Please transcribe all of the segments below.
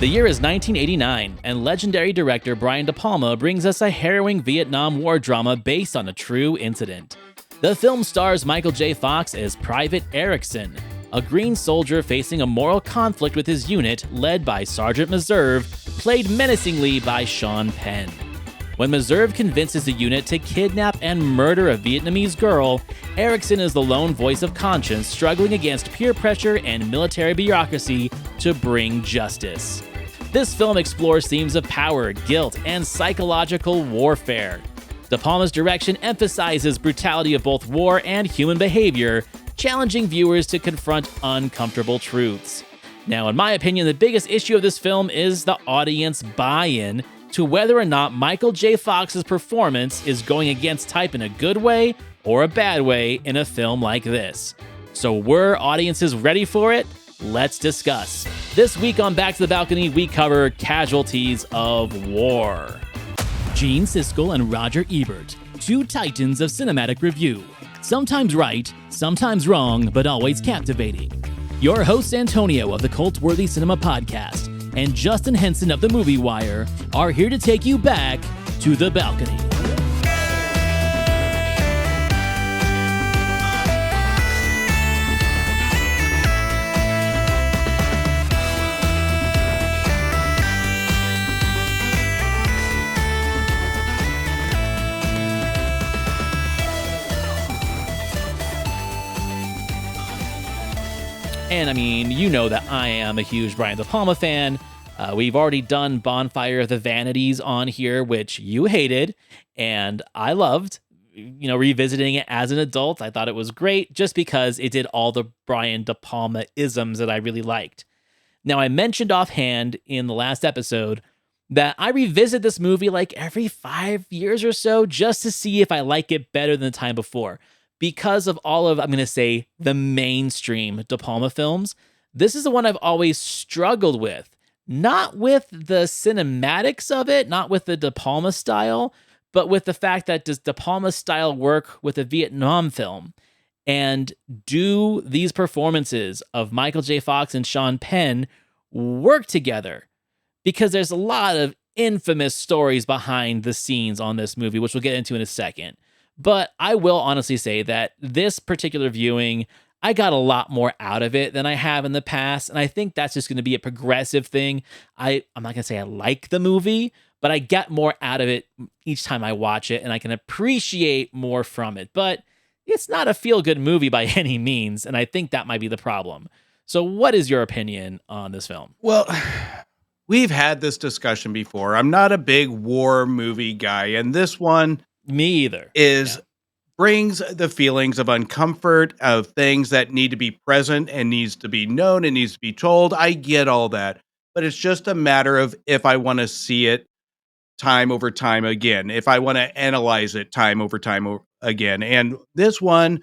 The year is 1989, and legendary director Brian De Palma brings us a harrowing Vietnam War drama based on a true incident. The film stars Michael J. Fox as Private Eriksson, a green soldier facing a moral conflict with his unit led by Sergeant Meserve, played menacingly by Sean Penn. When Meserve convinces the unit to kidnap and murder a Vietnamese girl, Eriksson is the lone voice of conscience struggling against peer pressure and military bureaucracy to bring justice. This film explores themes of power, guilt, and psychological warfare. De Palma's direction emphasizes brutality of both war and human behavior, challenging viewers to confront uncomfortable truths. Now, in my opinion, the biggest issue of this film is the audience buy-in to whether or not Michael J. Fox's performance is going against type in a good way or a bad way in a film like this. So were audiences ready for it? Let's discuss. This week on Back to the Balcony, we cover Casualties of War. Gene Siskel and Roger Ebert, two titans of cinematic review. Sometimes right, sometimes wrong, but always captivating. Your hosts Antonio of the Cult-Worthy Cinema Podcast and Justin Henson of the Movie Wire are here to take you back to the balcony. And I mean, you know that I am a huge Brian De Palma fan. We've already done Bonfire of the Vanities on here, which you hated, and I loved. You know, revisiting it as an adult, I thought it was great just because it did all the Brian De Palma isms that I really liked. Now, I mentioned offhand in the last episode that I revisit this movie like every 5 years or so just to see if I like it better than the time before. Because of all of, I'm going to say, the mainstream De Palma films, this is the one I've always struggled with. Not with the cinematics of it, not with the De Palma style, but with the fact that does De Palma style work with a Vietnam film? And do these performances of Michael J. Fox and Sean Penn work together? Because there's a lot of infamous stories behind the scenes on this movie, which we'll get into in a second. But I will honestly say that this particular viewing, I got a lot more out of it than I have in the past. And I think that's just going to be a progressive thing. I'm not going to say I like the movie, but I get more out of it each time I watch it and I can appreciate more from it. But it's not a feel-good movie by any means. And I think that might be the problem. So what is your opinion on this film? Well, we've had this discussion before. I'm not a big war movie guy. And this one... Me either. Brings the feelings of uncomfort, of things that need to be present and needs to be known and needs to be told. I get all that, but it's just a matter of if I want to see it time over time again, if I want to analyze it time over time again. And this one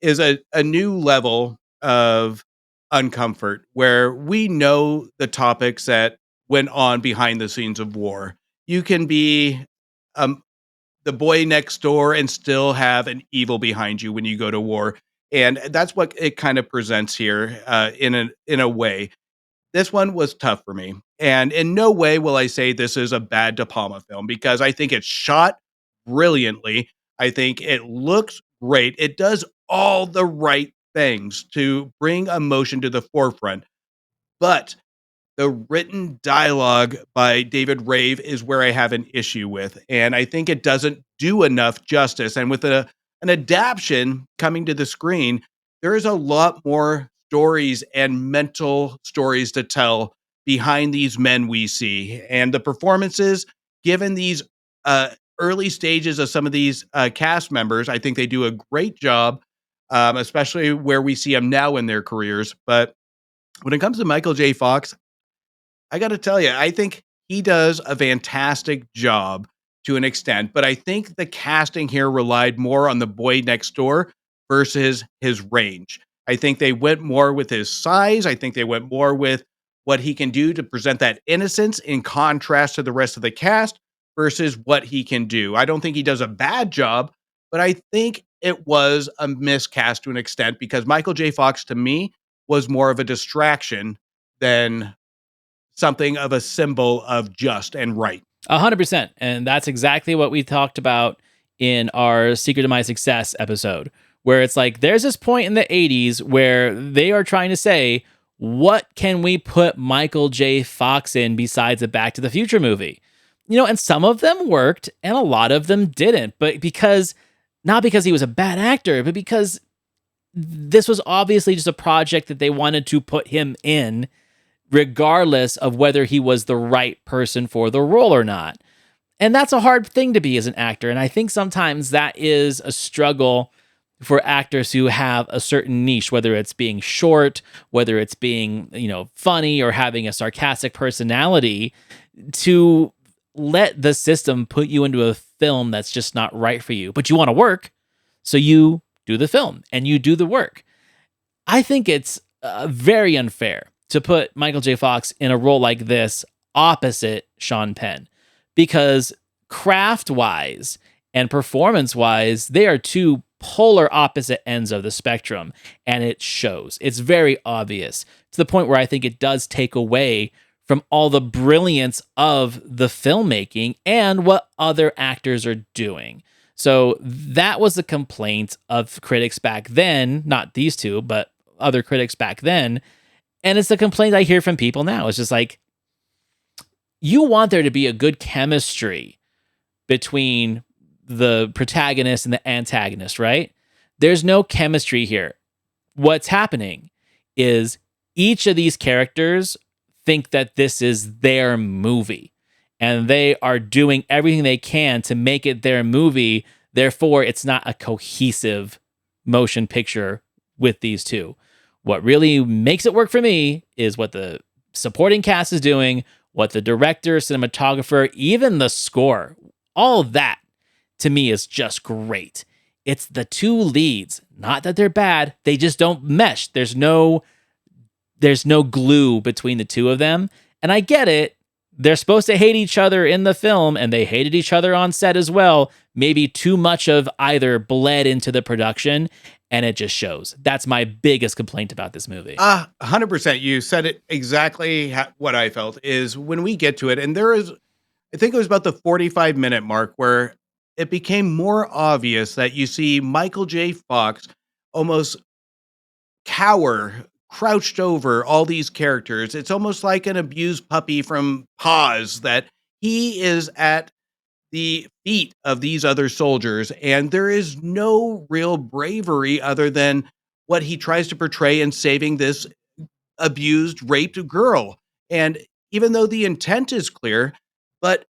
is a new level of uncomfort where we know the topics that went on behind the scenes of war. You can be the boy next door and still have an evil behind you when you go to war. And that's what it kind of presents here in a way. This one was tough for me. And in no way will I say this is a bad De Palma film because I think it's shot brilliantly. I think it looks great. It does all the right things to bring emotion to the forefront. But the written dialogue by David Rave is where I have an issue with. And I think it doesn't do enough justice. And with an adaptation coming to the screen, there is a lot more stories and mental stories to tell behind these men we see. And the performances, given these early stages of some of these cast members, I think they do a great job, especially where we see them now in their careers. But when it comes to Michael J. Fox, I got to tell you, I think he does a fantastic job to an extent, but I think the casting here relied more on the boy next door versus his range. I think they went more with his size. I think they went more with what he can do to present that innocence in contrast to the rest of the cast versus what he can do. I don't think he does a bad job, but I think it was a miscast to an extent because Michael J. Fox, to me, was more of a distraction than something of a symbol of just and right. 100%. And that's exactly what we talked about in our Secret of My Success episode, where it's like there's this point in the 80s where they are trying to say, what can we put Michael J. Fox in besides a Back to the Future movie? And some of them worked and a lot of them didn't, but not because he was a bad actor, but because this was obviously just a project that they wanted to put him in, regardless of whether he was the right person for the role or not. And that's a hard thing to be as an actor. And I think sometimes that is a struggle for actors who have a certain niche, whether it's being short, whether it's being, funny or having a sarcastic personality, to let the system put you into a film that's just not right for you. But you want to work, so you do the film and you do the work. I think it's very unfair to put Michael J. Fox in a role like this opposite Sean Penn, because craft-wise and performance-wise, they are two polar opposite ends of the spectrum, and it shows. It's very obvious, to the point where I think it does take away from all the brilliance of the filmmaking and what other actors are doing. So that was a complaint of critics back then, not these two, but other critics back then. And it's a complaint I hear from people now. It's just like, you want there to be a good chemistry between the protagonist and the antagonist, right? There's no chemistry here. What's happening is each of these characters think that this is their movie, and they are doing everything they can to make it their movie. Therefore, it's not a cohesive motion picture with these two. What really makes it work for me is what the supporting cast is doing, what the director, cinematographer, even the score, all of that to me is just great. It's the two leads, not that they're bad, they just don't mesh. There's no glue between the two of them. And I get it. They're supposed to hate each other in the film, and they hated each other on set as well. Maybe too much of either bled into the production, and it just shows. That's my biggest complaint about this movie. 100%. You said it exactly what I felt is when we get to it, and I think it was about the 45-minute mark where it became more obvious that you see Michael J. Fox almost crouched over all these characters. It's almost like an abused puppy from Paws, that he is at the feet of these other soldiers, and there is no real bravery other than what he tries to portray in saving this abused, raped girl. And even though the intent is clear, but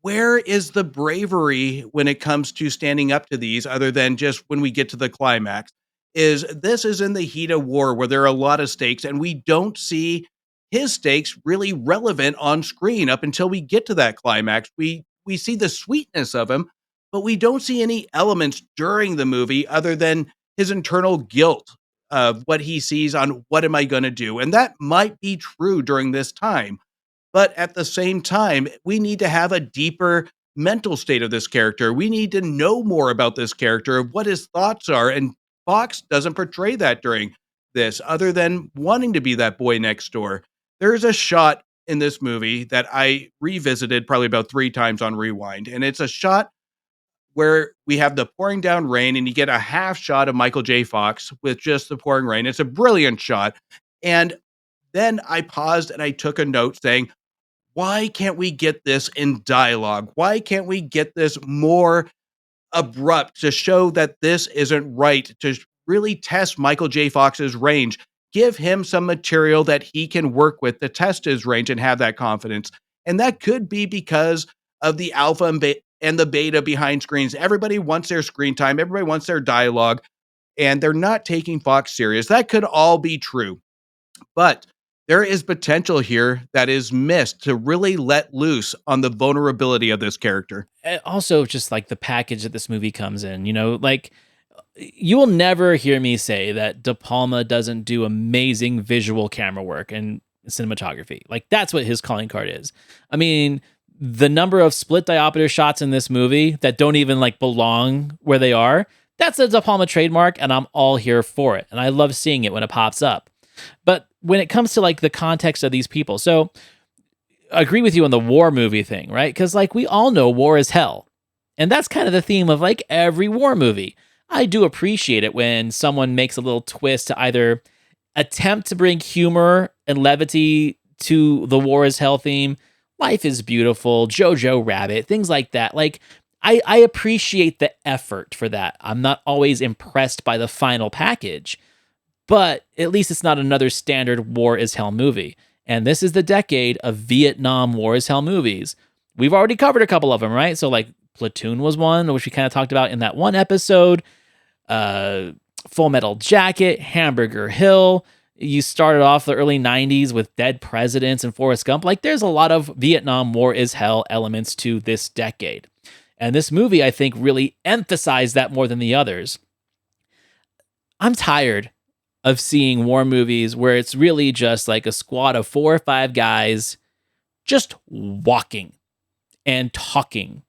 where is the bravery when it comes to standing up to these, other than just when we get to the climax? This is in the heat of war where there are a lot of stakes, and we don't see his stakes really relevant on screen up until we get to that climax. We see the sweetness of him, but we don't see any elements during the movie other than his internal guilt of what he sees on what am I going to do. And that might be true during this time. But at the same time, we need to have a deeper mental state of this character. We need to know more about this character, of what his thoughts are. And Fox doesn't portray that during this, other than wanting to be that boy next door. There's a shot in this movie that I revisited probably about 3 times on Rewind. And it's a shot where we have the pouring down rain, and you get a half shot of Michael J. Fox with just the pouring rain. It's a brilliant shot. And then I paused and I took a note saying, why can't we get this in dialogue? Why can't we get this more abrupt to show that this isn't right, to really test Michael J. Fox's range? Give him some material that he can work with to test his range and have that confidence. And that could be because of the alpha and the beta behind screens. Everybody wants their screen time. Everybody wants their dialogue, and they're not taking Fox serious. That could all be true. But there is potential here that is missed to really let loose on the vulnerability of this character. Also, just like the package that this movie comes in, like, you will never hear me say that De Palma doesn't do amazing visual camera work and cinematography. Like, that's what his calling card is. I mean, the number of split diopter shots in this movie that don't even like belong where they are, that's a De Palma trademark, and I'm all here for it. And I love seeing it when it pops up. But when it comes to like the context of these people, so agree with you on the war movie thing, right? Because like we all know war is hell. And that's kind of the theme of like every war movie. I do appreciate it when someone makes a little twist to either attempt to bring humor and levity to the war is hell theme. Life is Beautiful, Jojo Rabbit, things like that. Like, I appreciate the effort for that. I'm not always impressed by the final package, but at least it's not another standard war is hell movie. And this is the decade of Vietnam war is hell movies. We've already covered a couple of them, right? So, like, Platoon was one, which we kind of talked about in that one episode. Full Metal Jacket, Hamburger Hill. You started off the early 90s with Dead Presidents and Forrest Gump. Like, there's a lot of Vietnam War is hell elements to this decade. And this movie, I think, really emphasized that more than the others. I'm tired of seeing war movies where it's really just like a squad of 4 or 5 guys just walking and talking.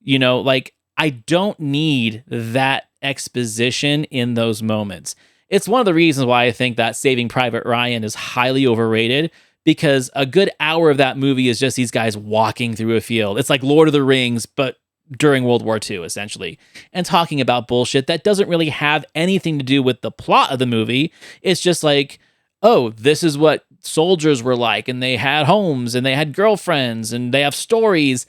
You know, like, I don't need that exposition in those moments. It's one of the reasons why I think that Saving Private Ryan is highly overrated, because a good hour of that movie is just these guys walking through a field. It's like Lord of the Rings, but during World War II, essentially, and talking about bullshit that doesn't really have anything to do with the plot of the movie. It's just like, oh, this is what soldiers were like, and they had homes, and they had girlfriends, and they have stories.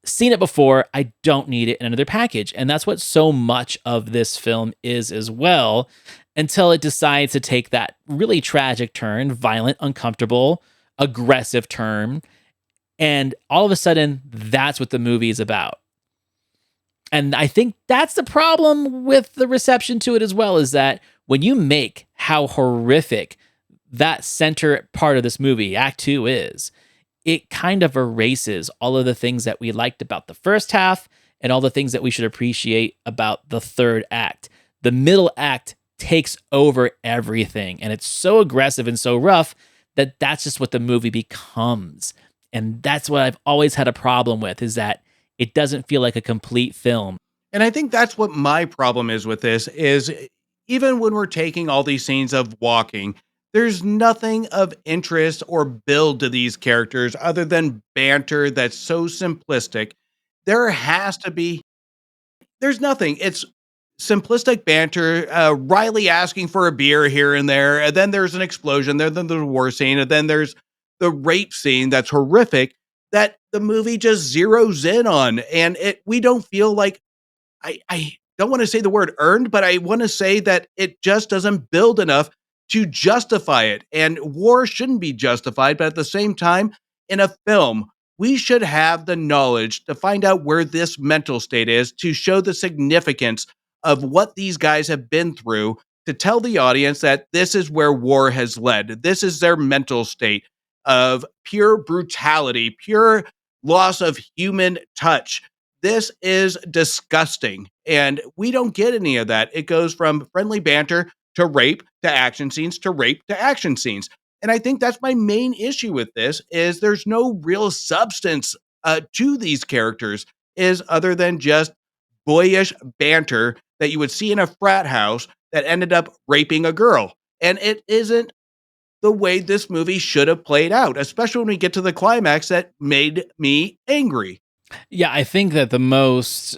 Seen it before. I don't need it in another package. And that's what so much of this film is as well, until it decides to take that really tragic turn, violent, uncomfortable, aggressive turn. And all of a sudden, that's what the movie is about. And I think that's the problem with the reception to it as well, is that when you make how horrific that center part of this movie, Act 2, is, it kind of erases all of the things that we liked about the first half and all the things that we should appreciate about the third act. The middle act takes over everything, and it's so aggressive and so rough that that's just what the movie becomes. And that's what I've always had a problem with, is that it doesn't feel like a complete film. And I think that's what my problem is with this, is even when we're taking all these scenes of walking, there's nothing of interest or build to these characters other than banter that's so simplistic. There has to be, there's nothing. It's simplistic banter, Riley asking for a beer here and there, and then there's an explosion, then there's the war scene, and then there's the rape scene that's horrific that the movie just zeroes in on. And we don't feel like, I don't want to say the word earned, but I want to say that it just doesn't build enough to justify it. And war shouldn't be justified, but at the same time, in a film, we should have the knowledge to find out where this mental state is, to show the significance of what these guys have been through, to tell the audience that this is where war has led. This is their mental state of pure brutality, pure loss of human touch. This is disgusting. And we don't get any of that. It goes from friendly banter to rape to action scenes to rape to action scenes. And I think that's my main issue with this, is there's no real substance to these characters, is other than just boyish banter that you would see in a frat house that ended up raping a girl. And it isn't the way this movie should have played out, especially when we get to the climax that made me angry. Yeah, I think that the most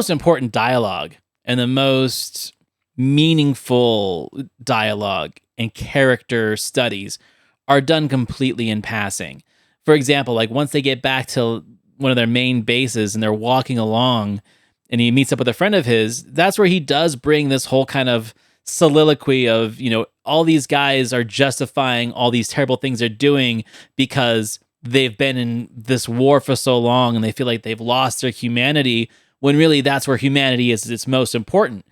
important dialogue and the most meaningful dialogue and character studies are done completely in passing. For example, like once they get back to one of their main bases and they're walking along and he meets up with a friend of his, that's where he does bring this whole kind of soliloquy of, you know, all these guys are justifying all these terrible things they're doing because they've been in this war for so long and they feel like they've lost their humanity, when really that's where humanity is its most important.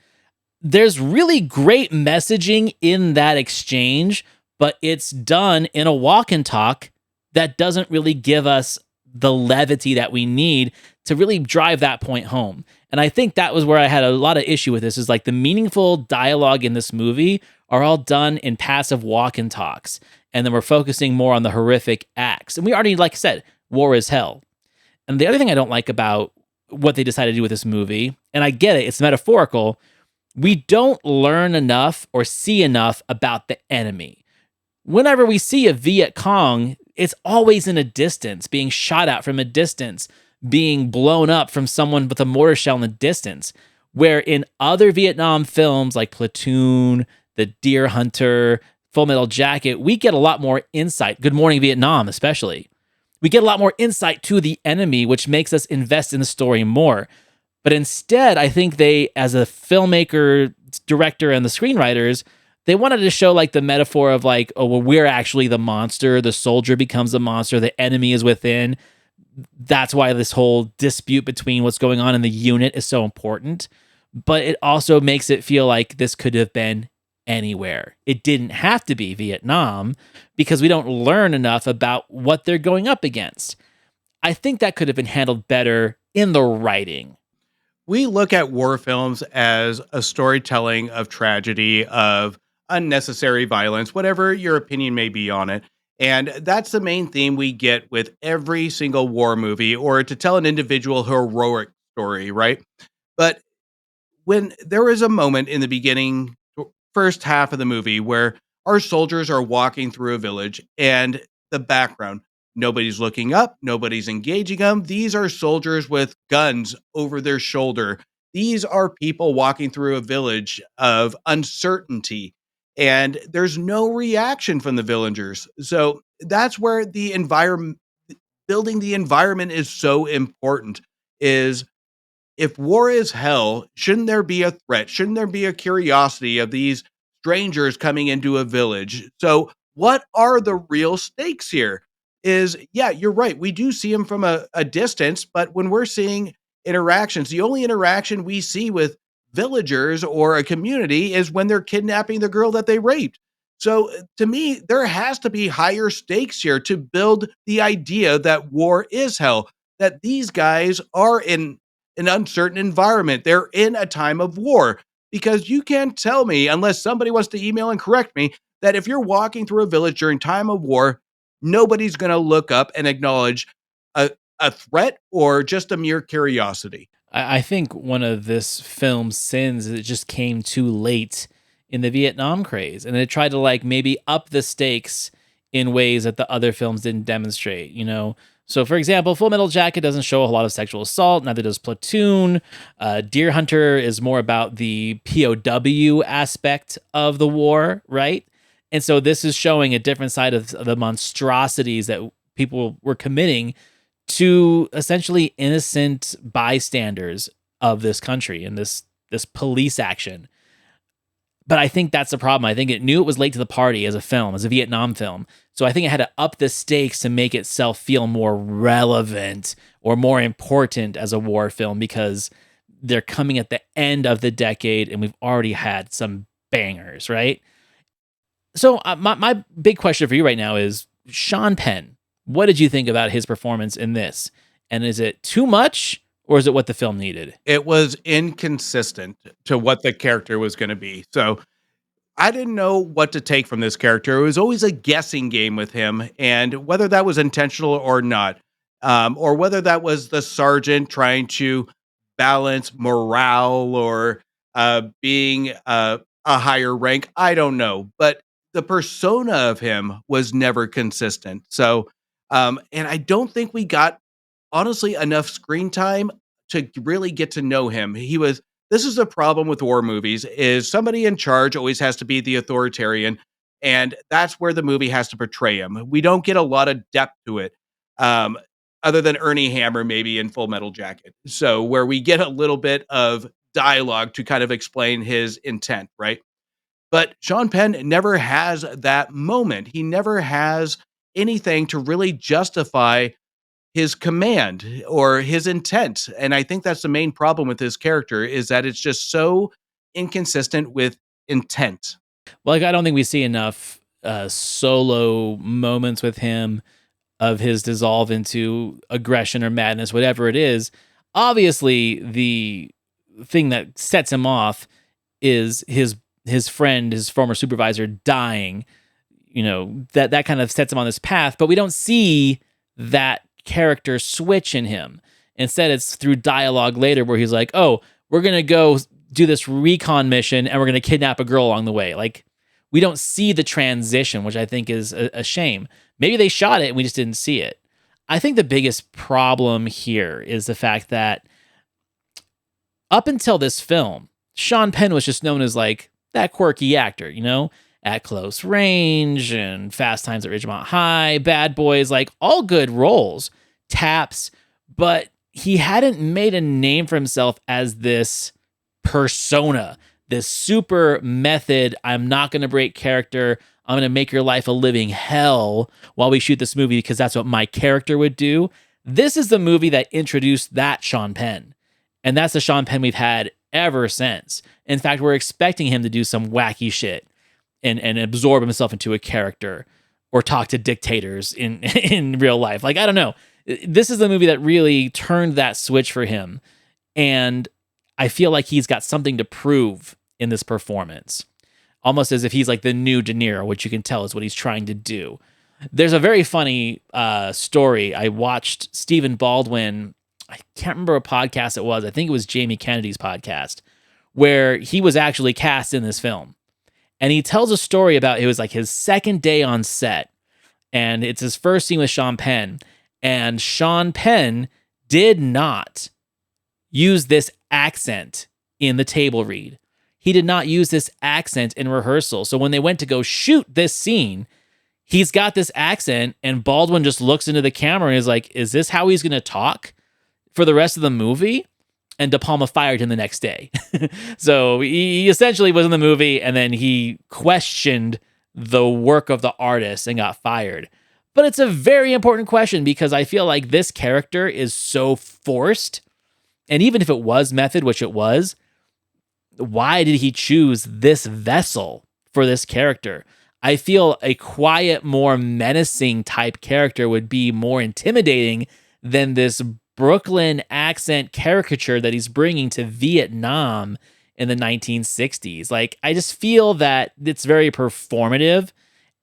There's really great messaging in that exchange, but it's done in a walk and talk that doesn't really give us the levity that we need to really drive that point home. And I think that was where I had a lot of issue with this, is like the meaningful dialogue in this movie are all done in passive walk and talks. And then we're focusing more on the horrific acts. And we already, like I said, war is hell. And the other thing I don't like about what they decided to do with this movie, and I get it, it's metaphorical, we don't learn enough or see enough about the enemy. Whenever we see a Viet Cong, it's always in a distance, being shot at from a distance, being blown up from someone with a mortar shell in the distance. Where in other Vietnam films like Platoon, The Deer Hunter, Full Metal Jacket, we get a lot more insight. Good Morning Vietnam, especially. We get a lot more insight to the enemy, which makes us invest in the story more. But instead, I think they, as a filmmaker, director, and the screenwriters, they wanted to show like the metaphor of like, oh, well, we're actually the monster. The soldier becomes the monster. The enemy is within. That's why this whole dispute between what's going on in the unit is so important. But it also makes it feel like this could have been anywhere. It didn't have to be Vietnam because we don't learn enough about what they're going up against. I think that could have been handled better in the writing. We look at war films as a storytelling of tragedy, of unnecessary violence, whatever your opinion may be on it. And that's the main theme we get with every single war movie, or to tell an individual heroic story, right? But when there is a moment in the beginning, first half of the movie, where our soldiers are walking through a village and the background, nobody's looking up, nobody's engaging them. These are soldiers with guns over their shoulder. These are people walking through a village of uncertainty, and there's no reaction from the villagers. So that's where the environment, building the environment, is so important. Is if war is hell, shouldn't there be a threat? Shouldn't there be a curiosity of these strangers coming into a village? So, what are the real stakes here? Yeah, you're right. We do see them from a distance, but when we're seeing interactions, the only interaction we see with villagers or a community is when they're kidnapping the girl that they raped. So, to me, there has to be higher stakes here to build the idea that war is hell, that these guys are in an uncertain environment. They're in a time of war, because you can't tell me, unless somebody wants to email and correct me, that if you're walking through a village during time of war, nobody's going to look up and acknowledge a threat or just a mere curiosity. I think one of this film's sins is it just came too late in the Vietnam craze, and it tried to like maybe up the stakes in ways that the other films didn't demonstrate. So, for example, Full Metal Jacket doesn't show a lot of sexual assault. Neither does Platoon. Deer Hunter is more about the POW aspect of the war, right? And so this is showing a different side of the monstrosities that people were committing to essentially innocent bystanders of this country and this police action. But I think that's the problem. I think it knew it was late to the party as a film, as a Vietnam film. So I think it had to up the stakes to make itself feel more relevant or more important as a war film, because they're coming at the end of the decade and we've already had some bangers, right? So my big question for you right now is, Sean Penn, what did you think about his performance in this? And is it too much, or is it what the film needed? It was inconsistent to what the character was going to be. So I didn't know what to take from this character. It was always a guessing game with him, and whether that was intentional or not, or whether that was the sergeant trying to balance morale or being a higher rank, I don't know. But the persona of him was never consistent. So, and I don't think we got, honestly, enough screen time to really get to know him. This is the problem with war movies, is somebody in charge always has to be the authoritarian, and that's where the movie has to portray him. We don't get a lot of depth to it, other than Ernie Hammer maybe in Full Metal Jacket. So where we get a little bit of dialogue to kind of explain his intent, right? But Sean Penn never has that moment. He never has anything to really justify his command or his intent. And I think that's the main problem with his character, is that it's just so inconsistent with intent. Well, like, I don't think we see enough solo moments with him of his dissolve into aggression or madness, whatever it is. Obviously, the thing that sets him off is his friend, his former supervisor, dying. That kind of sets him on this path, but we don't see that character switch in him. Instead, it's through dialogue later where he's like, oh, we're going to go do this recon mission and we're going to kidnap a girl along the way. Like, we don't see the transition, which I think is a shame. Maybe they shot it and we just didn't see it. I think the biggest problem here is the fact that up until this film, Sean Penn was just known as like that quirky actor, you know, At Close Range and Fast Times at Ridgemont High, Bad Boys, like all good roles, Taps, but he hadn't made a name for himself as this persona, this super method, I'm not going to break character, I'm going to make your life a living hell while we shoot this movie because that's what my character would do. This is the movie that introduced that Sean Penn. And that's the Sean Penn we've had ever since. In fact, we're expecting him to do some wacky shit and absorb himself into a character or talk to dictators in real life. Like, I don't know. This is the movie that really turned that switch for him. And I feel like he's got something to prove in this performance. Almost as if he's like the new De Niro, which you can tell is what he's trying to do. There's a very funny story. I watched Stephen Baldwin, I can't remember what podcast it was. I think it was Jamie Kennedy's podcast, where he was actually cast in this film. And he tells a story about it was like his second day on set. And it's his first scene with Sean Penn. And Sean Penn did not use this accent in the table read. He did not use this accent in rehearsal. So when they went to go shoot this scene, he's got this accent and Baldwin just looks into the camera and is like, is this how he's going to talk for the rest of the movie? And De Palma fired him the next day. So he essentially was in the movie and then he questioned the work of the artist and got fired. But it's a very important question because I feel like this character is so forced. And even if it was method, which it was, why did he choose this vessel for this character? I feel a quiet, more menacing type character would be more intimidating than this Brooklyn accent caricature that he's bringing to Vietnam in the 1960s. Like, I just feel that it's very performative.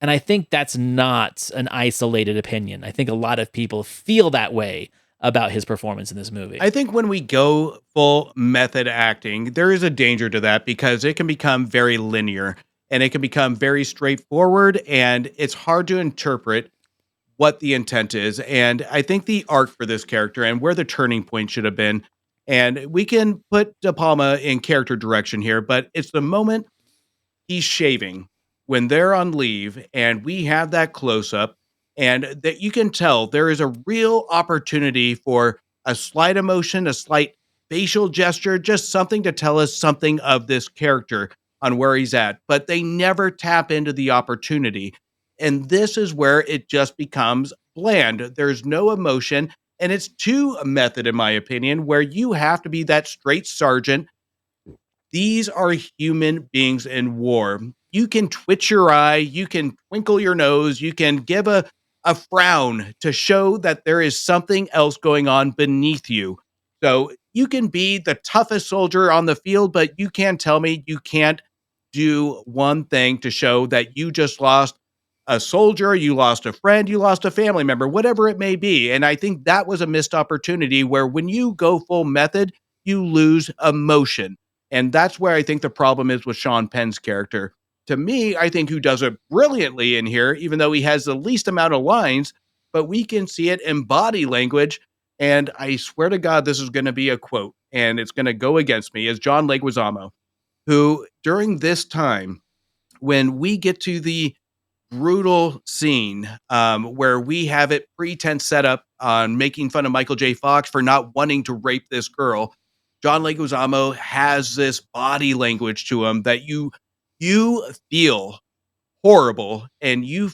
And I think that's not an isolated opinion. I think a lot of people feel that way about his performance in this movie. I think when we go full method acting, there is a danger to that because it can become very linear and it can become very straightforward and it's hard to interpret what the intent is. And I think the arc for this character and where the turning point should have been, and we can put De Palma in character direction here, but it's the moment he's shaving when they're on leave and we have that close up. And that you can tell there is a real opportunity for a slight emotion, a slight facial gesture, just something to tell us something of this character on where he's at. But they never tap into the opportunity. And this is where it just becomes bland. There's no emotion. And it's too a method, in my opinion, where you have to be that straight sergeant. These are human beings in war. You can twitch your eye, you can twinkle your nose, you can give a frown to show that there is something else going on beneath you. So you can be the toughest soldier on the field, but you can't tell me you can't do one thing to show that you just lost a soldier, you lost a friend, you lost a family member, whatever it may be. And I think that was a missed opportunity where when you go full method, you lose emotion. And that's where I think the problem is with Sean Penn's character. To me, I think who does it brilliantly in here, even though he has the least amount of lines, but we can see it in body language. And I swear to God, this is going to be a quote, and it's going to go against me, is John Leguizamo, who during this time, when we get to the brutal scene where we have it pretense set up on making fun of Michael J. Fox for not wanting to rape this girl, John Leguizamo has this body language to him that you feel horrible and you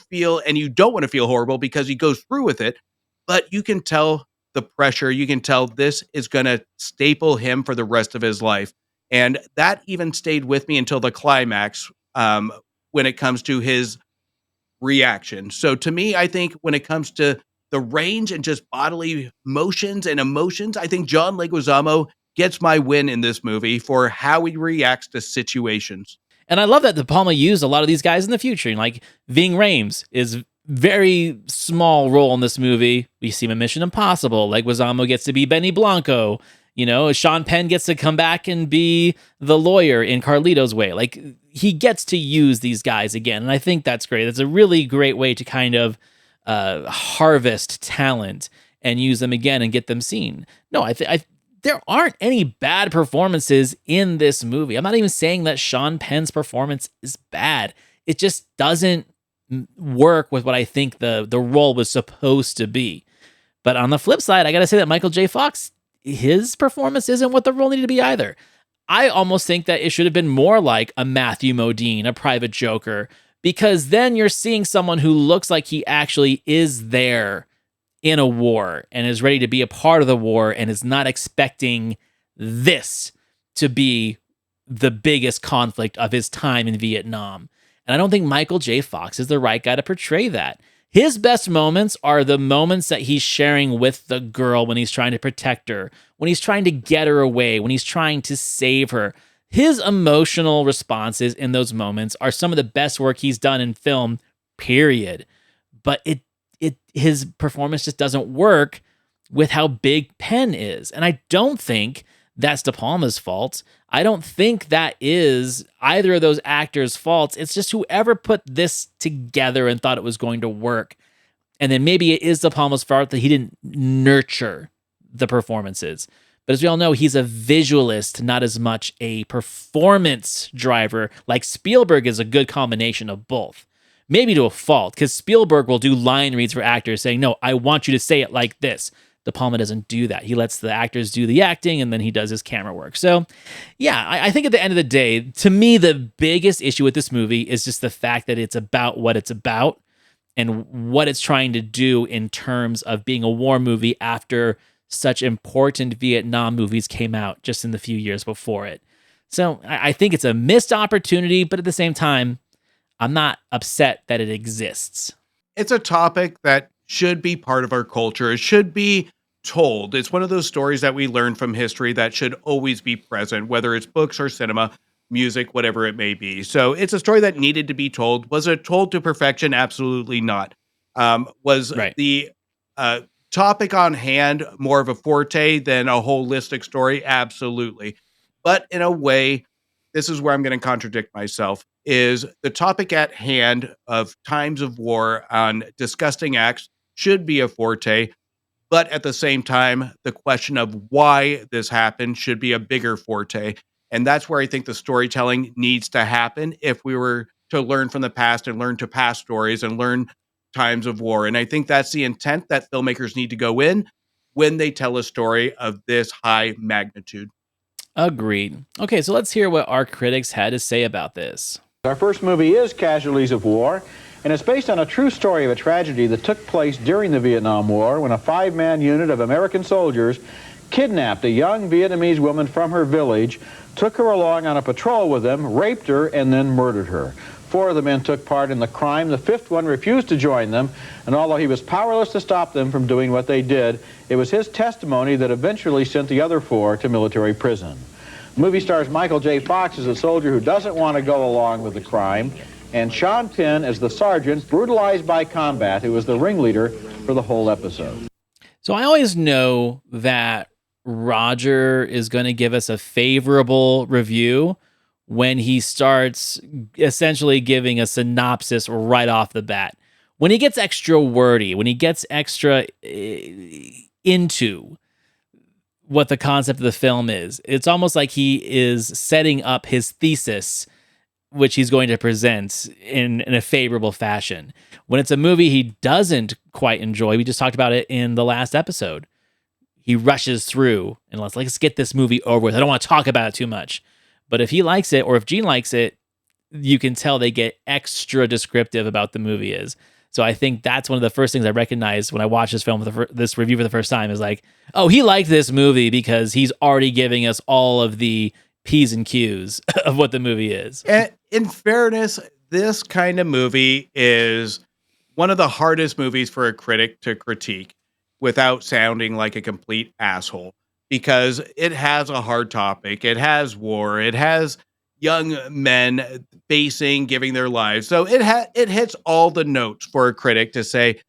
don't want to feel horrible because he goes through with it, but you can tell the pressure, you can tell this is going to staple him for the rest of his life. And that even stayed with me until the climax when it comes to his reaction. So to me, I think when it comes to the range and just bodily motions and emotions, I think John Leguizamo gets my win in this movie for how he reacts to situations. And I love that De Palma used a lot of these guys in the future. Like Ving Rhames is very small role in this movie. We see him in Mission Impossible. Leguizamo gets to be Benny Blanco. You know, Sean Penn gets to come back and be the lawyer in Carlito's Way. Like, he gets to use these guys again. And I think that's great. That's a really great way to kind of harvest talent and use them again and get them seen. No, there aren't any bad performances in this movie. I'm not even saying that Sean Penn's performance is bad. It just doesn't work with what I think the role was supposed to be. But on the flip side, I got to say that Michael J. Fox, his performance isn't what the role needed to be either. I almost think that it should have been more like a Matthew Modine, a Private Joker, because then you're seeing someone who looks like he actually is there in a war and is ready to be a part of the war and is not expecting this to be the biggest conflict of his time in Vietnam. And I don't think Michael J. Fox is the right guy to portray that. His best moments are the moments that he's sharing with the girl when he's trying to protect her, when he's trying to get her away, when he's trying to save her. His emotional responses in those moments are some of the best work he's done in film, period. But his performance just doesn't work with how big Penn is. And I don't think that's De Palma's fault. I don't think that is either of those actors' faults. It's just whoever put this together and thought it was going to work. And then maybe it is De Palma's fault that he didn't nurture the performances. But as we all know, he's a visualist, not as much a performance driver. Like Spielberg is a good combination of both. Maybe to a fault, because Spielberg will do line reads for actors saying, no, I want you to say it like this. De Palma doesn't do that. He lets the actors do the acting, and then he does his camera work. So, yeah, I think at the end of the day, to me, the biggest issue with this movie is just the fact that it's about what it's about and what it's trying to do in terms of being a war movie after such important Vietnam movies came out just in the few years before it. So I think it's a missed opportunity, but at the same time, I'm not upset that it exists. It's a topic that should be part of our culture. It should be told. It's one of those stories that we learn from history that should always be present, whether it's books or cinema, music, whatever it may be. So it's a story that needed to be told. Was it told to perfection? Absolutely not. Was Right. the topic on hand more of a forte than a holistic story? Absolutely. But in a way, this is where I'm going to contradict myself, is the topic at hand of times of war on disgusting acts should be a forte. But at the same time, the question of why this happened should be a bigger forte. And that's where I think the storytelling needs to happen if we were to learn from the past and learn to past stories and learn times of war. And I think that's the intent that filmmakers need to go in when they tell a story of this high magnitude. Agreed. Okay, so let's hear what our critics had to say about this. Our first movie is Casualties of War, and it's based on a true story of a tragedy that took place during the Vietnam War when a 5-man unit of American soldiers kidnapped a young Vietnamese woman from her village, took her along on a patrol with them, raped her, and then murdered her. 4 of the men took part in the crime. The 5th one refused to join them, and although he was powerless to stop them from doing what they did, it was his testimony that eventually sent the other 4 to military prison. The movie stars Michael J. Fox as a soldier who doesn't want to go along with the crime, and Sean Penn as the sergeant brutalized by combat who was the ringleader for the whole episode. So I always know that Roger is going to give us a favorable review when he starts essentially giving a synopsis right off the bat. When he gets extra wordy, when he gets extra into what the concept of the film is, it's almost like he is setting up his thesis, which he's going to present in a favorable fashion. When it's a movie he doesn't quite enjoy, we just talked about it in the last episode, he rushes through and let's get this movie over with. I don't want to talk about it too much. But if he likes it, or if Gene likes it, you can tell they get extra descriptive about the movie is. So I think that's one of the first things I recognized when I watched this film, this review for the first time, is like, oh, he liked this movie because he's already giving us all of the P's and Q's of what the movie is. And in fairness, this kind of movie is one of the hardest movies for a critic to critique without sounding like a complete asshole, because it has a hard topic. It has war. It has young men giving their lives. So it hits all the notes for a critic to say,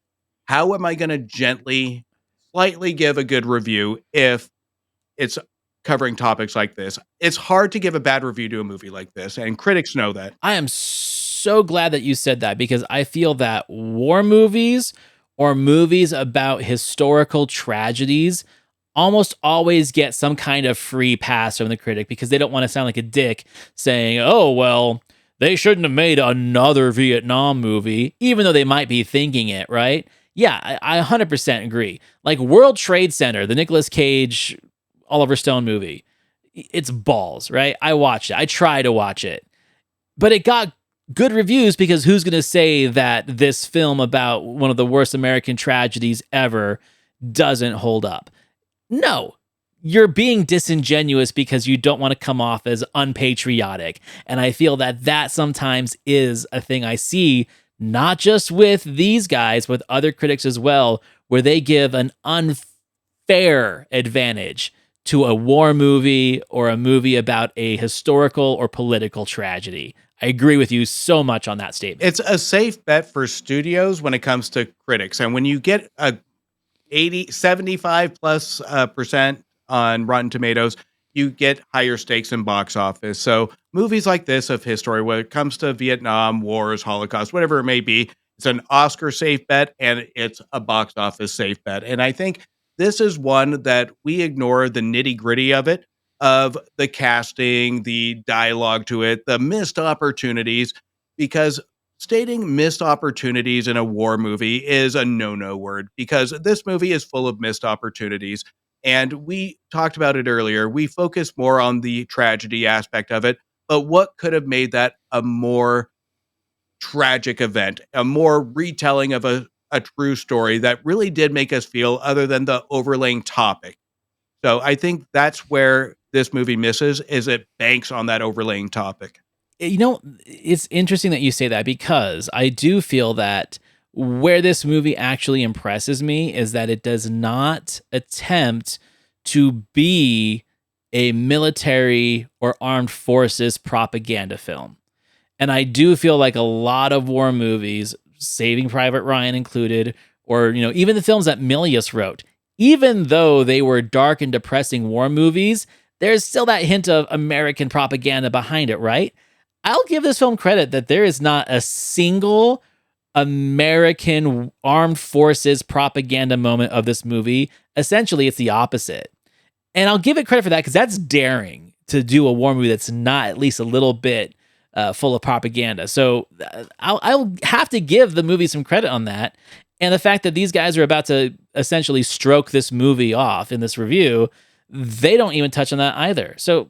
how am I going to gently, slightly give a good review if it's covering topics like this? It's hard to give a bad review to a movie like this, and critics know that. I am so glad that you said that, because I feel that war movies or movies about historical tragedies almost always get some kind of free pass from the critic because they don't want to sound like a dick saying, oh, well, they shouldn't have made another Vietnam movie, even though they might be thinking it, right? Yeah, I 100% agree. Like World Trade Center, the Nicolas Cage, Oliver Stone movie, it's balls, right? I watched it. I try to watch it. But it got good reviews because who's going to say that this film about one of the worst American tragedies ever doesn't hold up? No, you're being disingenuous because you don't want to come off as unpatriotic. And I feel that that sometimes is a thing I see, not just with these guys, with other critics as well, where they give an unfair advantage to a war movie or a movie about a historical or political tragedy. I agree with you so much on that statement. It's a safe bet for studios when it comes to critics. And when you get a 75 plus percent on Rotten Tomatoes, you get higher stakes in box office. So movies like this of history, when it comes to Vietnam, wars, Holocaust, whatever it may be, it's an Oscar safe bet and it's a box office safe bet. And I think this is one that we ignore the nitty gritty of it, of the casting, the dialogue to it, the missed opportunities, because stating missed opportunities in a war movie is a no-no word, because this movie is full of missed opportunities. And we talked about it earlier. We focus more on the tragedy aspect of it, but what could have made that a more tragic event, a more retelling of a true story that really did make us feel, other than the overlaying topic. So I think that's where this movie misses, is it banks on that overlaying topic. You know, it's interesting that you say that because I do feel that where this movie actually impresses me is that it does not attempt to be a military or armed forces propaganda film. And I do feel like a lot of war movies, Saving Private Ryan included, or, you know, even the films that Milius wrote, even though they were dark and depressing war movies, there's still that hint of American propaganda behind it, right? I'll give this film credit that there is not a single American armed forces propaganda moment of this movie. Essentially, it's the opposite. And I'll give it credit for that because that's daring to do a war movie that's not at least a little bit full of propaganda. So I'll have to give the movie some credit on that. And the fact that these guys are about to essentially stroke this movie off in this review, they don't even touch on that either. So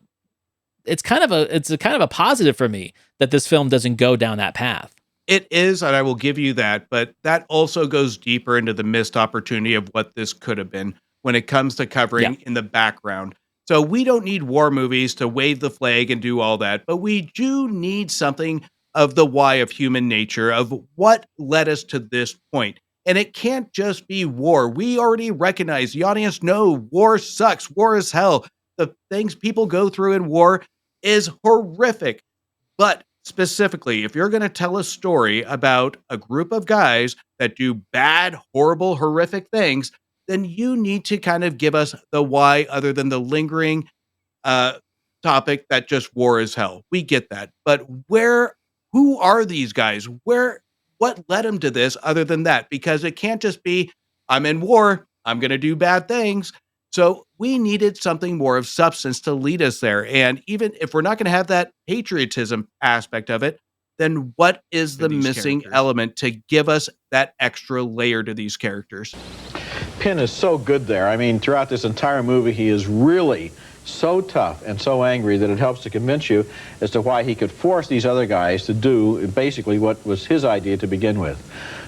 it's kind of a positive for me that this film doesn't go down that path. It is, and I will give you that, but that also goes deeper into the missed opportunity of what this could have been when it comes to covering in the background. So we don't need war movies to wave the flag and do all that, but we do need something of the why of human nature, of what led us to this point. And it can't just be war. We already recognize, the audience know war sucks. War is hell. The things people go through in war is horrific. But specifically, if you're going to tell a story about a group of guys that do bad, horrible, horrific things, then you need to kind of give us the why, other than the lingering topic that just war is hell. We get that. But who are these guys? What led them to this other than that? Because it can't just be, I'm in war, I'm going to do bad things. So we needed something more of substance to lead us there. And even if we're not going to have that patriotism aspect of it, then what is the missing element to give us that extra layer to these characters? Penn is so good there. I mean, throughout this entire movie, he is really so tough and so angry that it helps to convince you as to why he could force these other guys to do basically what was his idea to begin with.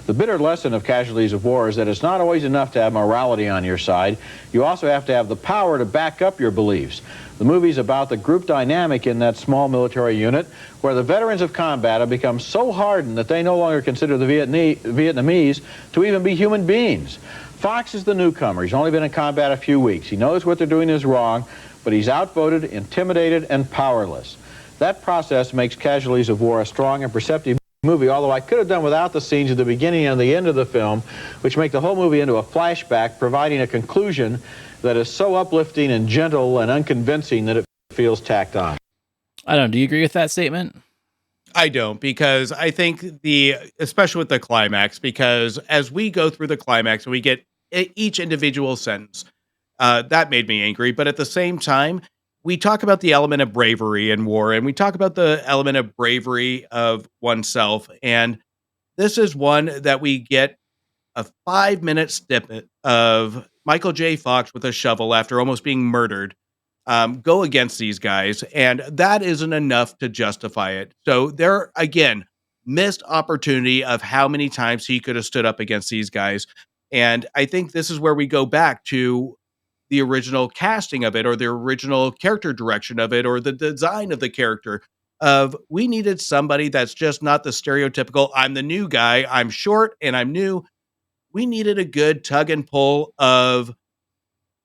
The bitter lesson of Casualties of War is that it's not always enough to have morality on your side. You also have to have the power to back up your beliefs. The movie's about the group dynamic in that small military unit where the veterans of combat have become so hardened that they no longer consider the Vietnamese to even be human beings. Fox is the newcomer. He's only been in combat a few weeks. He knows what they're doing is wrong, but he's outvoted, intimidated, and powerless. That process makes Casualties of War a strong and perceptive movie, although I could have done without the scenes at the beginning and the end of the film, which make the whole movie into a flashback, providing a conclusion that is so uplifting and gentle and unconvincing that it feels tacked on. I don't know. Do you agree with that statement? I don't, because I think especially with the climax, because as we go through the climax and we get each individual sentence, that made me angry. But at the same time, we talk about the element of bravery in war, and we talk about the element of bravery of oneself. And this is one that we get a 5-minute snippet of Michael J. Fox with a shovel after almost being murdered, go against these guys, and that isn't enough to justify it. So there, again, missed opportunity of how many times he could have stood up against these guys. And I think this is where we go back to the original casting of it, or the original character direction of it, or the design of the character. Of we needed somebody that's just not the stereotypical, I'm the new guy, I'm short and I'm new. We needed a good tug and pull of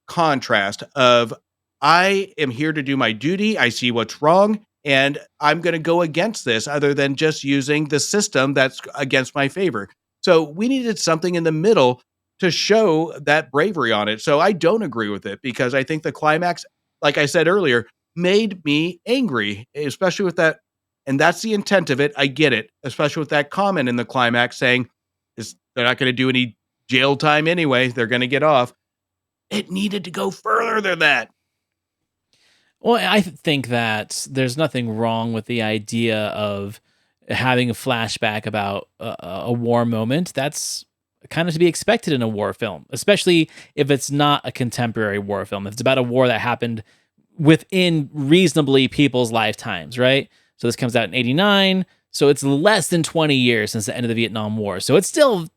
contrast of I am here to do my duty. I see what's wrong, and I'm going to go against this other than just using the system that's against my favor. So we needed something in the middle to show that bravery on it. So I don't agree with it, because I think the climax, like I said earlier, made me angry, especially with that. And that's the intent of it. I get it, especially with that comment in the climax saying they're not going to do any jail time anyway. They're going to get off. It needed to go further than that. Well, I think that there's nothing wrong with the idea of having a flashback about a war moment. That's kind of to be expected in a war film, especially if it's not a contemporary war film. If it's about a war that happened within reasonably people's lifetimes, right? So this comes out in 89. So it's less than 20 years since the end of the Vietnam War. So it's still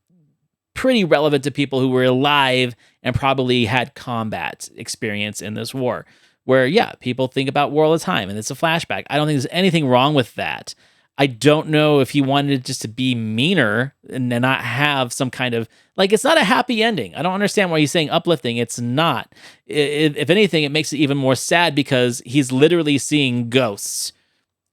pretty relevant to people who were alive and probably had combat experience in this war, where, yeah, people think about war all the time and it's a flashback. I don't think there's anything wrong with that. I don't know if he wanted just to be meaner and not have some kind of, like, it's not a happy ending. I don't understand why he's saying uplifting. It's not. If anything, it makes it even more sad, because he's literally seeing ghosts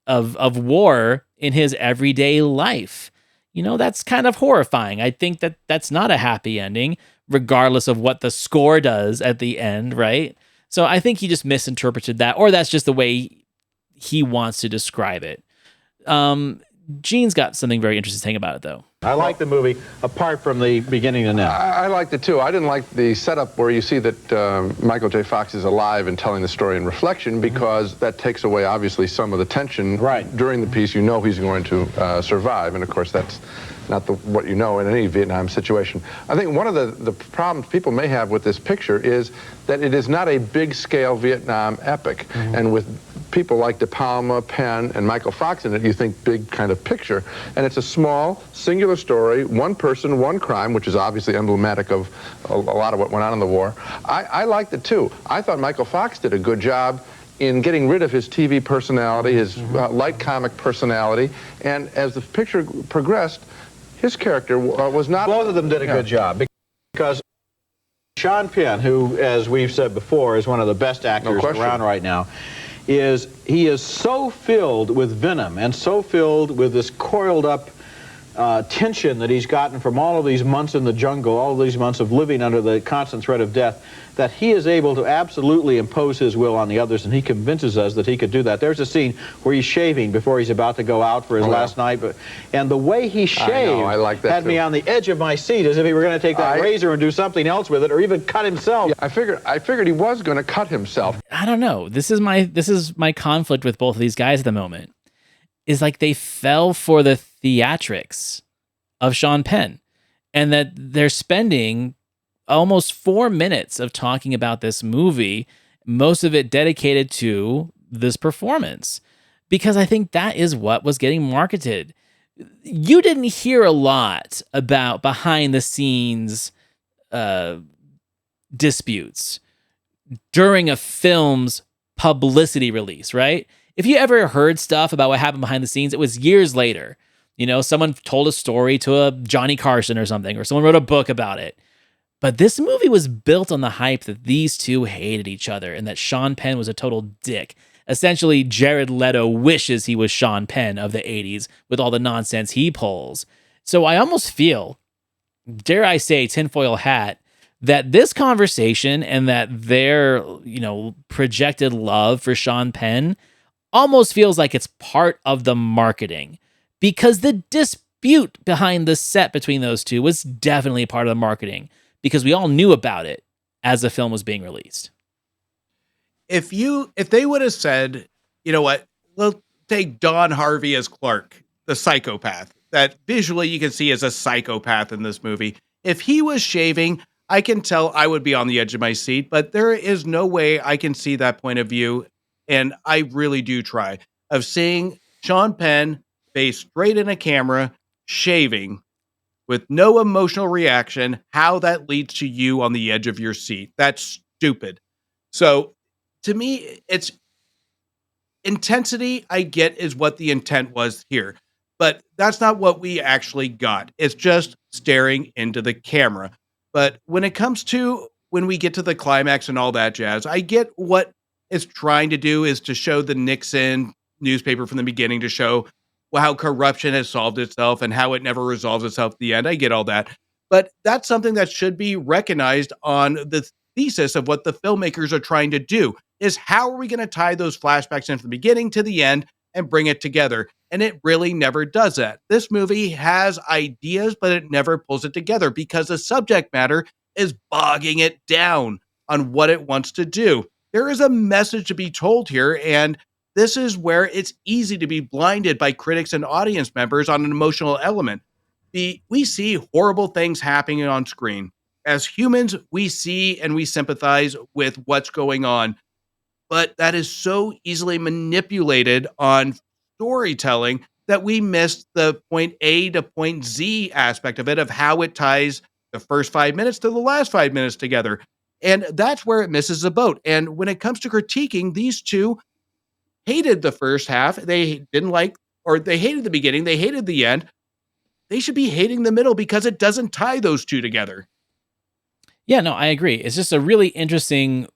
of war in his everyday life. You know, that's kind of horrifying. I think that that's not a happy ending, regardless of what the score does at the end, right? So I think he just misinterpreted that, or that's just the way he wants to describe it. Gene's got something very interesting to say about it, though. I like the movie, apart from the beginning and end. I liked it, too. I didn't like the setup where you see that Michael J. Fox is alive and telling the story in reflection, because that takes away, obviously, some of the tension. Right. During the piece, you know he's going to survive, and, of course, that's not what you know in any Vietnam situation. I think one of the problems people may have with this picture is that it is not a big-scale Vietnam epic, and with people like De Palma, Penn, and Michael Fox in it, you think big kind of picture. And it's a small, singular story, one person, one crime, which is obviously emblematic of a lot of what went on in the war. I liked it, too. I thought Michael Fox did a good job in getting rid of his TV personality, his light comic personality, and as the picture progressed, his character was not... Both of them did a good job, because Sean Penn, who, as we've said before, is one of the best actors around right now, he is so filled with venom and so filled with this coiled up tension that he's gotten from all of these months in the jungle, all of these months of living under the constant threat of death, that he is able to absolutely impose his will on the others, and he convinces us that he could do that. There's a scene where he's shaving before he's about to go out for his last night, and the way he shaved I like that had me on the edge of my seat, as if he were going to take that razor and do something else with it, or even cut himself. Yeah, I figured he was going to cut himself. I don't know. This is my conflict with both of these guys at the moment. Is like they fell for the theatrics of Sean Penn, and that they're spending almost 4 minutes of talking about this movie, most of it dedicated to this performance, because I think that is what was getting marketed. You didn't hear a lot about behind the scenes disputes during a film's publicity release, right? If you ever heard stuff about what happened behind the scenes, it was years later. You know, someone told a story to a Johnny Carson or something, or someone wrote a book about it. But this movie was built on the hype that these two hated each other and that Sean Penn was a total dick. Essentially, Jared Leto wishes he was Sean Penn of the 80s with all the nonsense he pulls. So I almost feel, dare I say, tinfoil hat, that this conversation and that their, projected love for Sean Penn almost feels like it's part of the marketing. because the dispute behind the set between those two was definitely part of the marketing, because we all knew about it as the film was being released. If they would have said, you know what, we'll take Don Harvey as Clark, the psychopath that visually you can see as a psychopath in this movie. If he was shaving, I can tell I would be on the edge of my seat, but there is no way I can see that point of view. And I really do try of seeing Sean Penn face straight in a camera, shaving with no emotional reaction, how that leads to you on the edge of your seat. That's stupid. So to me, it's intensity, I get, is what the intent was here. But that's not what we actually got. It's just staring into the camera. But when it comes to when we get to the climax and all that jazz, I get what it's trying to do is to show the Nixon newspaper from the beginning, to show how corruption has solved itself and how it never resolves itself at the end. I get all that. But that's something that should be recognized on the thesis of what the filmmakers are trying to do, is how are we going to tie those flashbacks in from the beginning to the end and bring it together? And it really never does that. This movie has ideas, but it never pulls it together because the subject matter is bogging it down on what it wants to do. There is a message to be told here, and this is where it's easy to be blinded by critics and audience members on an emotional element. We see horrible things happening on screen. As humans, we see and we sympathize with what's going on, but that is so easily manipulated on storytelling that we miss the point A to point Z aspect of it, of how it ties the first 5 minutes to the last 5 minutes together. And that's where it misses the boat. And when it comes to critiquing, these two hated the first half. They didn't like, or they hated the beginning. They hated the end. They should be hating the middle because it doesn't tie those two together. Yeah, no, I agree. It's just a really interesting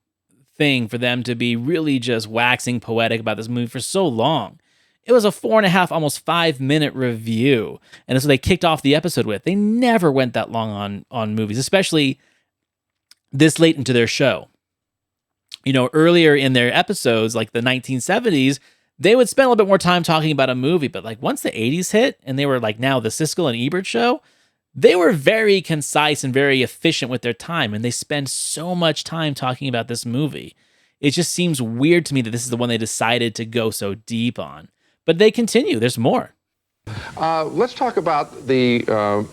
thing for them to be really just waxing poetic about this movie for so long. It was a 4.5, almost 5 minute review. And that's what they kicked off the episode with. They never went that long on movies, especially this late into their show. You know, earlier in their episodes, like the 1970s, they would spend a little bit more time talking about a movie. But like once the 80s hit and they were like now the Siskel and Ebert show, they were very concise and very efficient with their time. And they spend so much time talking about this movie. It just seems weird to me that this is the one they decided to go so deep on. But they continue. There's more. Let's talk about a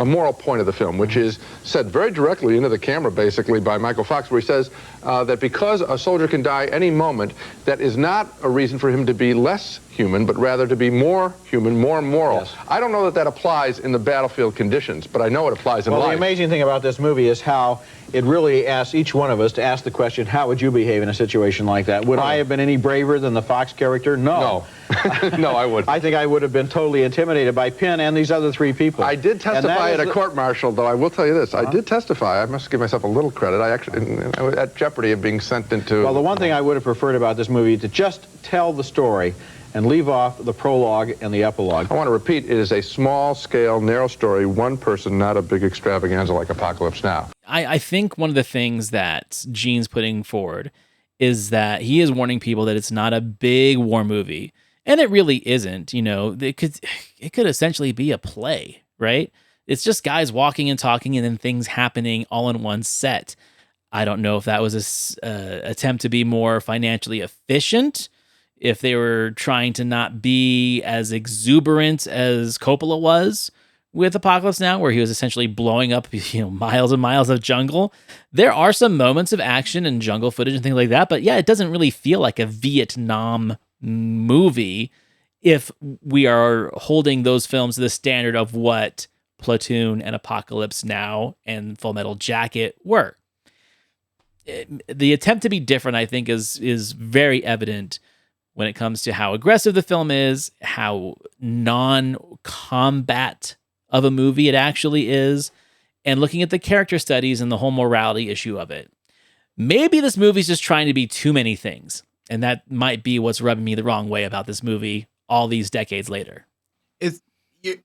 moral point of the film, which is said very directly into the camera, basically, by Michael Fox, where he says that because a soldier can die any moment, that is not a reason for him to be less human, but rather to be more human, more moral. Yes. I don't know that that applies in the battlefield conditions, but I know it applies in life. Well, the amazing thing about this movie is how it really asks each one of us to ask the question, how would you behave in a situation like that? Would I have been any braver than the Fox character? No. No, I wouldn't. I think I would have been totally intimidated by Penn and these other three people. I did testify at a court-martial, though I will tell you this. I did testify. I must give myself a little credit. I actually, at jeopardy of being sent into... Well, the one thing I would have preferred about this movie is to just tell the story and leave off the prologue and the epilogue. I want to repeat, it is a small-scale, narrow story, one person, not a big extravaganza like Apocalypse Now. I think one of the things that Gene's putting forward is that he is warning people that it's not a big war movie. And it really isn't. You know, it could essentially be a play, right? It's just guys walking and talking and then things happening all in one set. I don't know if that was a attempt to be more financially efficient, if they were trying to not be as exuberant as Coppola was with Apocalypse Now, where he was essentially blowing up, miles and miles of jungle. There are some moments of action and jungle footage and things like that, but yeah, it doesn't really feel like a Vietnam movie if we are holding those films to the standard of what Platoon and Apocalypse Now and Full Metal Jacket were. The attempt to be different, I think, is very evident when it comes to how aggressive the film is, how non-combat of a movie it actually is, and looking at the character studies and the whole morality issue of it. Maybe this movie's just trying to be too many things, and that might be what's rubbing me the wrong way about this movie all these decades later.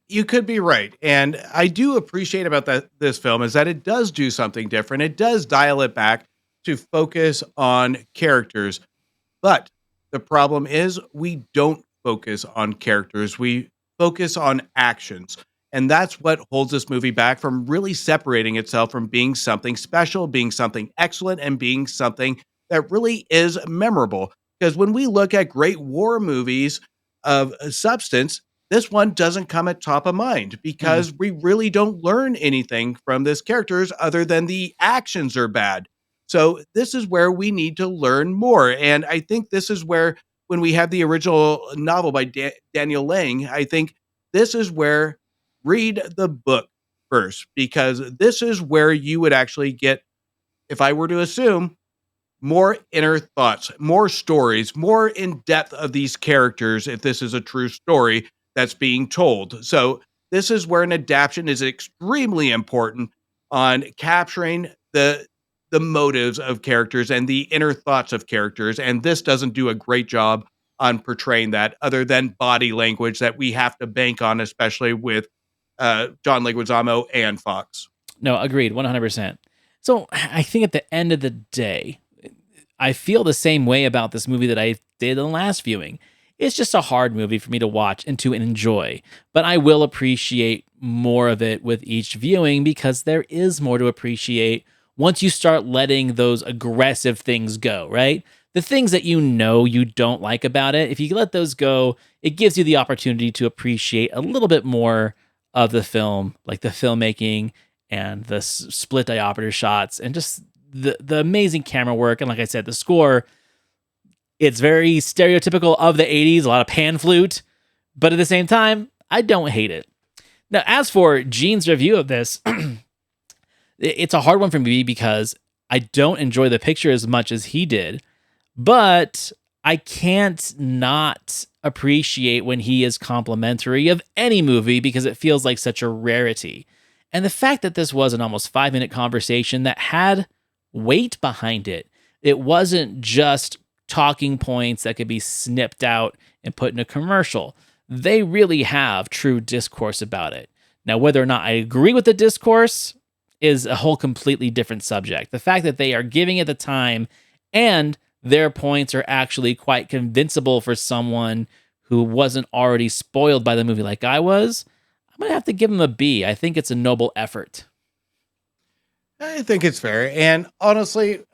You could be right. And I do appreciate about this film is that it does do something different. It does dial it back to focus on characters. But the problem is we don't focus on characters. We focus on actions. And that's what holds this movie back from really separating itself from being something special, being something excellent, and being something that really is memorable. Because when we look at great war movies of substance, this one doesn't come at top of mind because we really don't learn anything from this characters other than the actions are bad. So this is where we need to learn more. And I think this is where, when we have the original novel by Daniel Lang, I think this is where read the book first, because this is where you would actually get, if I were to assume, more inner thoughts, more stories, more in depth of these characters if this is a true story that's being told. So this is where an adaptation is extremely important on capturing the motives of characters and the inner thoughts of characters. And this doesn't do a great job on portraying that, other than body language that we have to bank on, especially with John Leguizamo and Fox. No, agreed, 100%. So I think at the end of the day, I feel the same way about this movie that I did in the last viewing. It's just a hard movie for me to watch and to enjoy, but I will appreciate more of it with each viewing because there is more to appreciate once you start letting those aggressive things go, right? The things that you know you don't like about it, if you let those go, it gives you the opportunity to appreciate a little bit more of the film, like the filmmaking and the split diopter shots and just the amazing camera work. And like I said, the score, it's very stereotypical of the 80s, a lot of pan flute, but at the same time, I don't hate it. Now, as for Gene's review of this, it's a hard one for me because I don't enjoy the picture as much as he did, but I can't not appreciate when he is complimentary of any movie because it feels like such a rarity. And the fact that this was an almost 5-minute conversation that had weight behind it, it wasn't just talking points that could be snipped out and put in a commercial. They really have true discourse about it. Now, whether or not I agree with the discourse is a whole completely different subject. The fact that they are giving it the time and their points are actually quite convincible for someone who wasn't already spoiled by the movie like I was, I'm going to have to give them a B. I think it's a noble effort. I think it's fair. And honestly,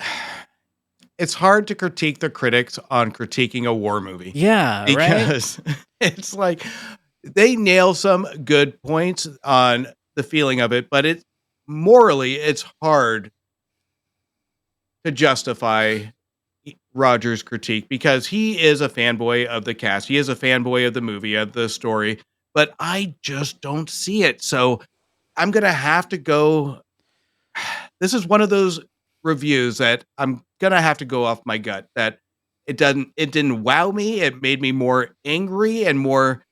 it's hard to critique the critics on critiquing a war movie. Yeah, because it's like they nail some good points on the feeling of it, but morally, it's hard to justify Roger's critique because he is a fanboy of the cast. He is a fanboy of the movie, of the story, but I just don't see it. So I'm going to have to go. This is one of those reviews that I'm going to have to go off my gut, that it didn't wow me. It made me more angry and more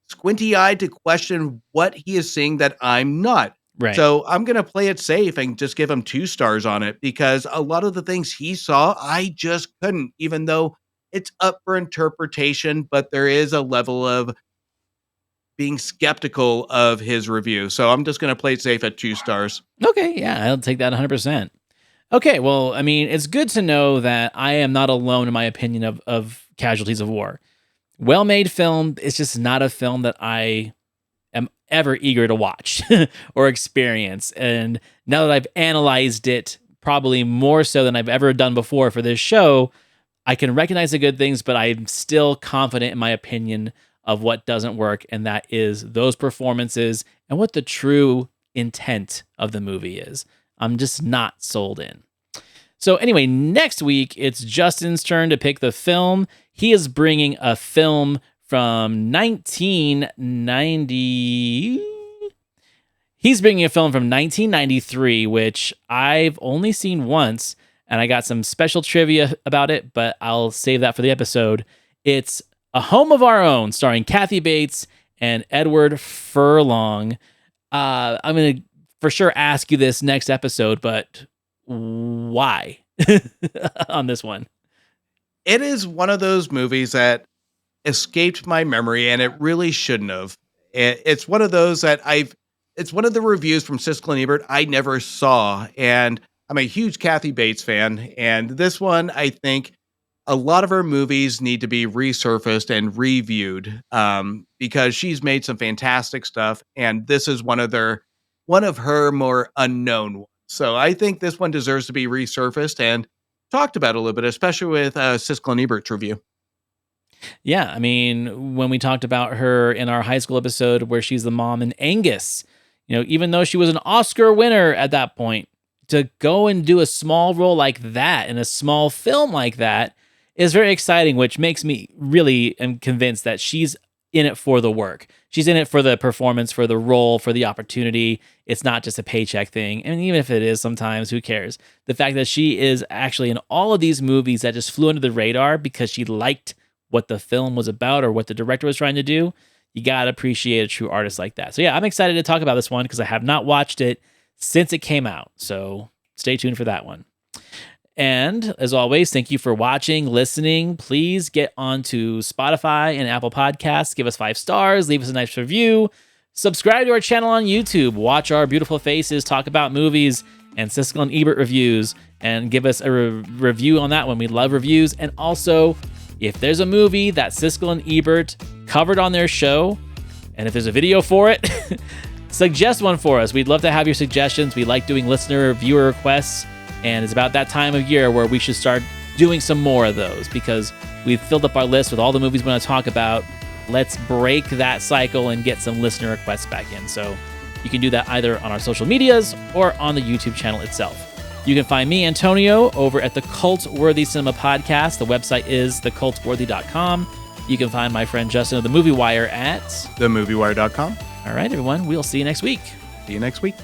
squinty eyed to question what he is seeing that I'm not. Right. So I'm going to play it safe and just give him 2 stars on it because a lot of the things he saw, I just couldn't, even though it's up for interpretation, but there is a level of being skeptical of his review. So I'm just going to play it safe at 2 stars. Okay. Yeah, I'll take that 100%. Okay. Well, I mean, it's good to know that I am not alone in my opinion of Casualties of War. Well-made film. It's just not a film that I am ever eager to watch or experience. And now that I've analyzed it probably more so than I've ever done before for this show, I can recognize the good things, but I'm still confident in my opinion of what doesn't work, and that is those performances and what the true intent of the movie is. I'm just not sold in. So anyway, next week, it's Justin's turn to pick the film. He is bringing a film from 1990. He's bringing a film from 1993, which I've only seen once, and I got some special trivia about it, but I'll save that for the episode. It's A Home of Our Own, starring Kathy Bates and Edward Furlong. I'm going to for sure ask you this next episode, but why on this one? It is one of those movies that escaped my memory, and it really shouldn't have. It's one of those that it's one of the reviews from Siskel and Ebert I never saw, and I'm a huge Kathy Bates fan, and this one, I think, a lot of her movies need to be resurfaced and reviewed because she's made some fantastic stuff, and this is one of her more unknown ones. So I think this one deserves to be resurfaced and talked about a little bit, especially with Siskel and Ebert's review. Yeah, I mean, when we talked about her in our high school episode where she's the mom in Angus, even though she was an Oscar winner at that point, to go and do a small role like that in a small film like that is very exciting, which makes me really am convinced that she's in it for the work. She's in it for the performance, for the role, for the opportunity. It's not just a paycheck thing. And even if it is sometimes, who cares? The fact that she is actually in all of these movies that just flew under the radar because she liked what the film was about or what the director was trying to do, you got to appreciate a true artist like that. So yeah, I'm excited to talk about this one because I have not watched it since it came out. So stay tuned for that one. And as always, thank you for watching, listening. Please get onto Spotify and Apple Podcasts. Give us 5 stars. Leave us a nice review. Subscribe to our channel on YouTube. Watch our beautiful faces talk about movies and Siskel and Ebert reviews. And give us a review on that one. We love reviews. And also, if there's a movie that Siskel and Ebert covered on their show, and if there's a video for it, suggest one for us. We'd love to have your suggestions. We like doing listener viewer requests. And it's about that time of year where we should start doing some more of those because we've filled up our list with all the movies we want to talk about. Let's break that cycle and get some listener requests back in. So you can do that either on our social medias or on the YouTube channel itself. You can find me, Antonio, over at the Cult Worthy Cinema Podcast. The website is thecultworthy.com. You can find my friend Justin of The Movie Wire at themoviewire.com. All right, everyone. We'll see you next week. See you next week.